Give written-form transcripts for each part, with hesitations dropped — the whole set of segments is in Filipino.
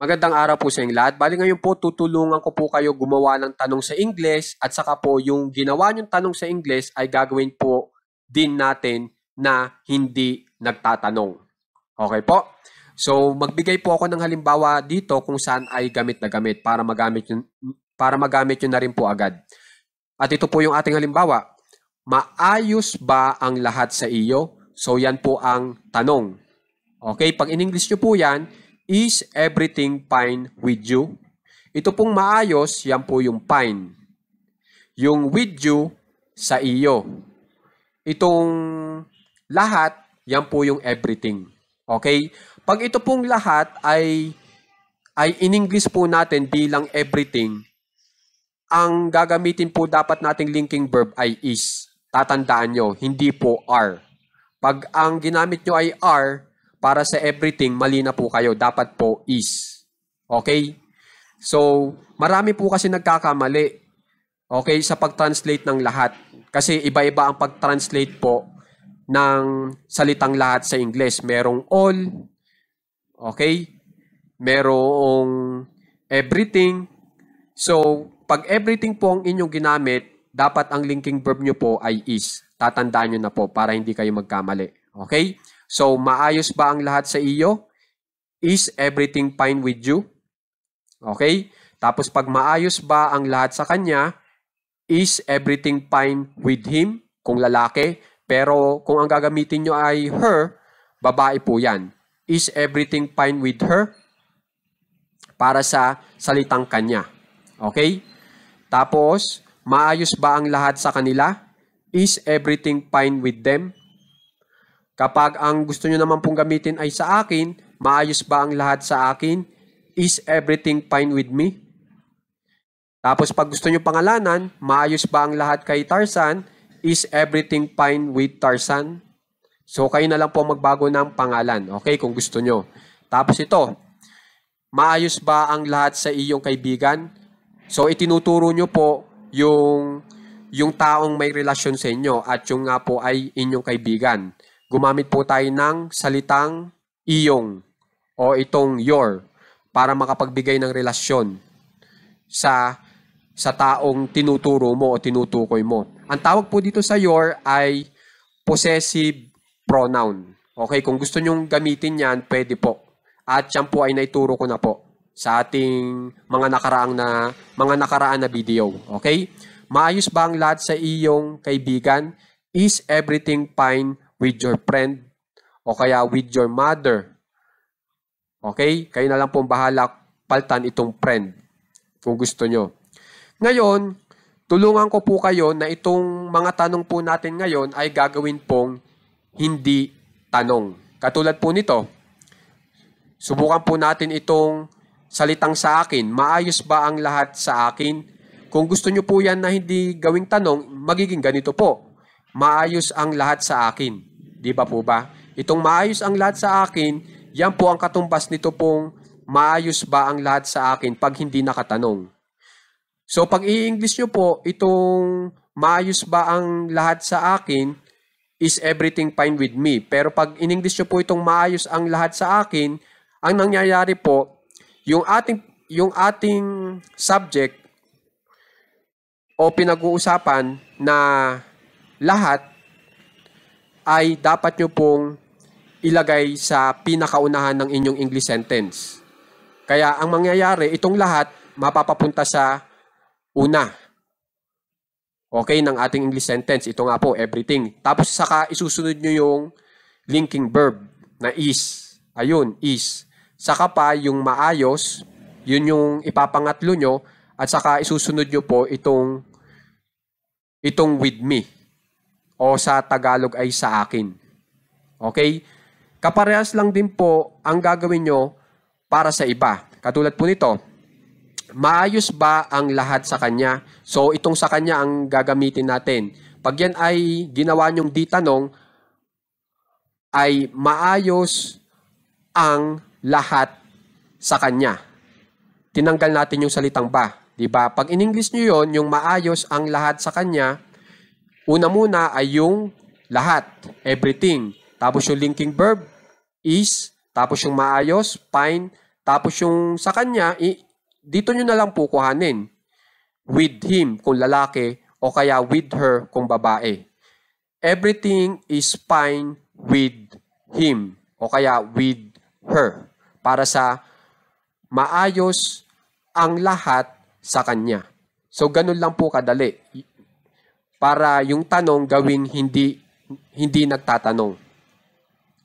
Magandang araw po sa inyong lahat. Bali ngayon po tutulungan ko po kayo gumawa ng tanong sa English at saka po yung ginawa niyong tanong sa English ay gagawin po din natin na hindi nagtatanong. Okay po? So magbigay po ako ng halimbawa dito kung saan ay gamit na gamit para magamit nyo na rin po agad. At ito po yung ating halimbawa. Maayos ba ang lahat sa iyo? So yan po ang tanong. Okay, pag in English nyo po yan, is everything fine with you? Ito pong maayos, yan po yung fine. Yung with you, sa iyo. Itong lahat, yan po yung everything. Okay? Pag ito pong lahat ay in English po natin bilang everything, ang gagamitin po dapat nating linking verb ay is. Tatandaan nyo, hindi po are. Pag ang ginamit nyo ay are, para sa everything, mali na po kayo. Dapat po is. Okay? So, marami po kasi nagkakamali. Okay? Sa pag-translate ng lahat. Kasi iba-iba ang pag-translate po ng salitang lahat sa English. Merong all. Okay? Merong everything. So, pag everything po ang inyong ginamit, dapat ang linking verb nyo po ay is. Tatandaan nyo na po para hindi kayo magkamali. Okay? So, maayos ba ang lahat sa iyo? Is everything fine with you? Okay? Tapos, pag maayos ba ang lahat sa kanya, is everything fine with him? Kung lalaki. Pero, kung ang gagamitin nyo ay her, babae po yan. Is everything fine with her? Para sa salitang kanya. Okay? Tapos, maayos ba ang lahat sa kanila? Is everything fine with them? Kapag ang gusto nyo naman pong gamitin ay sa akin, maayos ba ang lahat sa akin? Is everything fine with me? Tapos pag gusto nyo pangalanan, maayos ba ang lahat kay Tarzan? Is everything fine with Tarzan? So kayo na lang po magbago ng pangalan, okay, kung gusto nyo. Tapos ito, maayos ba ang lahat sa iyong kaibigan? So itinuturo nyo po yung taong may relasyon sa inyo at yung nga po ay inyong kaibigan. Gumamit po tayo ng salitang iyong o itong your para makapagbigay ng relasyon sa taong tinuturo mo o tinutukoy mo. Ang tawag po dito sa your ay possessive pronoun. Okay, kung gusto nyong gamitin yan, pwede po. At yan po ay naituro ko na po sa ating mga nakaraan na video. Okay? Maayos ba ang lahat sa iyong kaibigan? Is everything fine with your friend o kaya with your mother? Okay? Kayo na lang pong bahala paltan itong friend kung gusto nyo. Ngayon, tulungan ko po kayo na itong mga tanong po natin ngayon ay gagawin pong hindi tanong. Katulad po nito, subukan po natin itong salitang sa akin. Maayos ba ang lahat sa akin? Kung gusto nyo po yan na hindi gawing tanong, magiging ganito po. Maayos ang lahat sa akin. Di ba po ba? Itong maayos ang lahat sa akin, yan po ang katumbas nito pong maayos ba ang lahat sa akin pag hindi nakatanong. So pag i-English nyo po, itong maayos ba ang lahat sa akin, is everything fine with me. Pero pag in-English nyo po itong maayos ang lahat sa akin, ang nangyayari po, yung ating subject o pinag-uusapan na lahat ay dapat nyo pong ilagay sa pinakaunahan ng inyong English sentence. Kaya ang mangyayari, itong lahat mapapapunta sa una. Okay, ng ating English sentence. Ito nga po, everything. Tapos saka isusunod nyo yung linking verb na is. Ayun, is. Saka pa yung maayos, yun yung ipapangatlo nyo. At saka isusunod nyo po itong with me. O sa Tagalog ay sa akin. Okay? Kaparehas lang din po ang gagawin nyo para sa iba. Katulad po nito, maayos ba ang lahat sa kanya? So, itong sa kanya ang gagamitin natin. Pag yan ay ginawa nyong di tanong, ay maayos ang lahat sa kanya. Tinanggal natin yung salitang ba. Diba? Pag in-English nyo yon, yung maayos ang lahat sa kanya, una muna ay yung lahat, everything. Tapos yung linking verb is, tapos yung maayos, fine, Tapos yung sa kanya, dito nyo na lang po kuhanin. With him kung lalaki o kaya with her kung babae. Everything is fine with him o kaya with her. Para sa maayos ang lahat sa kanya. So, ganun lang po kadali. Para yung tanong gawing hindi nagtatanong.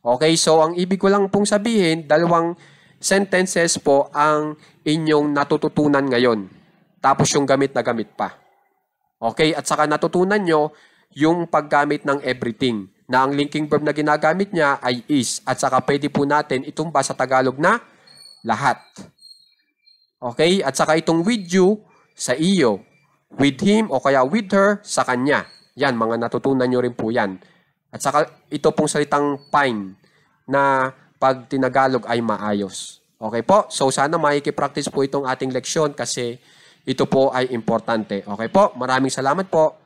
Okay, so ang ibig ko lang pong sabihin, dalawang sentences po ang inyong natututunan ngayon. Tapos yung gamit na gamit pa. Okay, at saka natutunan nyo yung paggamit ng everything. Na ang linking verb na ginagamit niya ay is. At saka pwede po natin itumba sa Tagalog na lahat. Okay, at saka itong with you sa iyo. With him o kaya with her sa kanya. Yan, mga natutunan nyo rin po yan. At saka ito pong salitang fine na pag tinagalog ay maayos. Okay po? So sana makikipractice po itong ating leksyon kasi ito po ay importante. Okay po? Maraming salamat po.